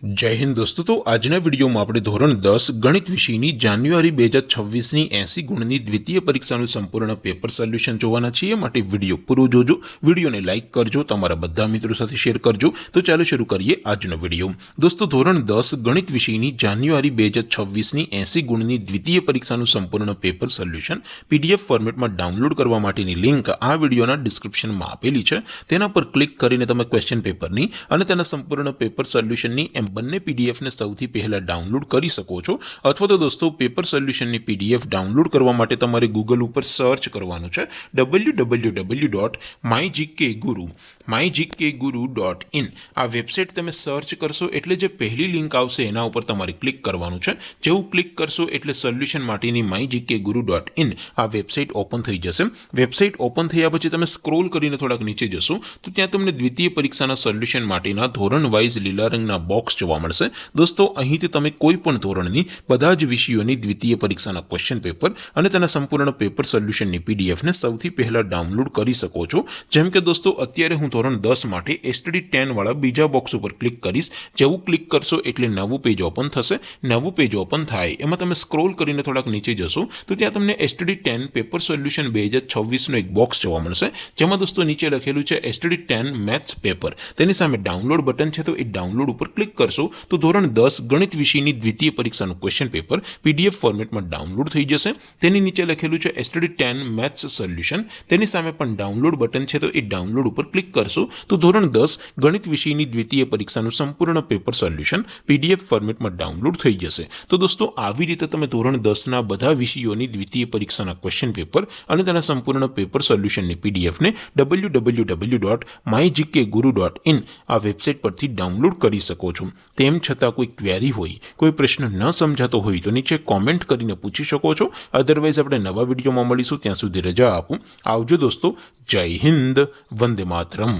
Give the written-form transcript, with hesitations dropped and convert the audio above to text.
जय हिंद दोस्तों। तो आजना वीडियो में આપણે ધોરણ 10 ગણિત વિષયની જાન્યુઆરી 2026 ની 80 ગુણની દ્વિતીય પરીક્ષાનું સંપૂર્ણ પેપર સોલ્યુશન જોવાના છીએ। માટે વિડિયો પૂરો જોજો, વિડિયોને લાઈક કરજો, તમારા બધા મિત્રો સાથે શેર કરજો। તો ચાલો શરૂ કરીએ આજનો વિડિયો। દોસ્તો ધોરણ 10 ગણિત વિષયની જાન્યુઆરી 2026 ની 80 ગુણની દ્વિતીય પરીક્ષાનું સંપૂર્ણ પેપર સોલ્યુશન પીડીએફ ફોર્મેટમાં ડાઉનલોડ કરવા માટેની લિંક આ વિડિયોના ડિસ્ક્રિપ્શનમાં આપેલી છે। તેના પર ક્લિક કરીને તમે ક્વેશ્ચન પેપરની અને તેના સંપૂર્ણ પેપર સોલ્યુશનની બંને પીડીએફ ને સૌથી પહેલા ડાઉનલોડ કરી શકો છો। અથવા તો દોસ્તો પેપર સોલ્યુશનની પીડીએફ ડાઉનલોડ કરવા માટે તમારે ગૂગલ ઉપર સર્ચ કરવાનું છે www.mygkguru.in। આ વેબસાઇટ તમે સર્ચ કરશો એટલે જે પહેલી લિંક આવશે એના ઉપર તમારે ક્લિક કરવાનું છે। જેવું ક્લિક કરશો એટલે સોલ્યુશન માટેની mygkguru.in આ વેબસાઇટ ઓપન થઈ જશે। વેબસાઇટ ઓપન થયા પછી તમે સ્ક્રોલ કરીને થોડાક નીચે જશો તો ત્યાં તમને દ્વિતીય પરીક્ષાના સોલ્યુશન માટેના ધોરણ વાઇઝ લીલા રંગના બોક્સ જોવા મળશે। દોસ્તો અહીંથી તમે કોઈ પણ ધોરણની બધા જ વિષયોની દ્વિતીય પરીક્ષાના ક્વેશ્ચન પેપર અને તેના સંપૂર્ણ પેપર સોલ્યુશનની પીડીએફ ને સૌથી પહેલા ડાઉનલોડ કરી શકો છો। જેમ કે દોસ્તો અત્યારે હું ધોરણ 10 માટે STD 10 વાળા બીજા બોક્સ ઉપર ક્લિક કરીશ। જેવું ક્લિક કરશો એટલે નવું પેજ ઓપન થશે। નવું પેજ ઓપન થાય એમાં તમે સ્ક્રોલ કરીને થોડાક નીચે જશો તો ત્યાં તમને STD 10 પેપર સોલ્યુશન 2026 નો એક બોક્સ જોવા મળશે। જેમાં દોસ્તો નીચે લખેલું છે STD 10 મેથ્સ પેપર। તેની સામે ડાઉનલોડ બટન છે તો એ ડાઉનલોડ ઉપર ક્લિક કરશો તો ધોરણ 10 ગણિત વિષયની દ્વિતીય પરીક્ષાનું ક્વેશ્ચન પેપર પીડીએફ ફોર્મેટમાં ડાઉનલોડ થઈ જશે। તેની નીચે લખેલું છે STD 10 મેથ્સ સોલ્યુશન। તેની સામે પણ ડાઉનલોડ બટન છે તો એ ડાઉનલોડ ઉપર ક્લિક કરશો તો ધોરણ 10 ગણિત વિષયની દ્વિતીય પરીક્ષાનું સંપૂર્ણ પેપર સોલ્યુશન પીડીએફ ફોર્મેટમાં ડાઉનલોડ થઈ જશે। તો દોસ્તો આવી રીતે તમે ધોરણ 10 ના બધા વિષયોની દ્વિતીય પરીક્ષાના ક્વેશ્ચન પેપર અને તેના સંપૂર્ણ પેપર સોલ્યુશનની પીડીએફ ને www.mygkguru.in આ વેબસાઇટ પરથી ડાઉનલોડ કરી શકો છો। તેમ છતાં કોઈ ક્વેરી હોય, કોઈ પ્રશ્ન ન સમજાતો હોય તો નીચે કોમેન્ટ કરીને પૂછી શકો છો। અધરવાઇઝ આપણે નવા વિડીયોમાં મળીશું, ત્યાં સુધી રજા આપો। આવજો દોસ્તો। જય હિન્દ, વંદે માતરમ।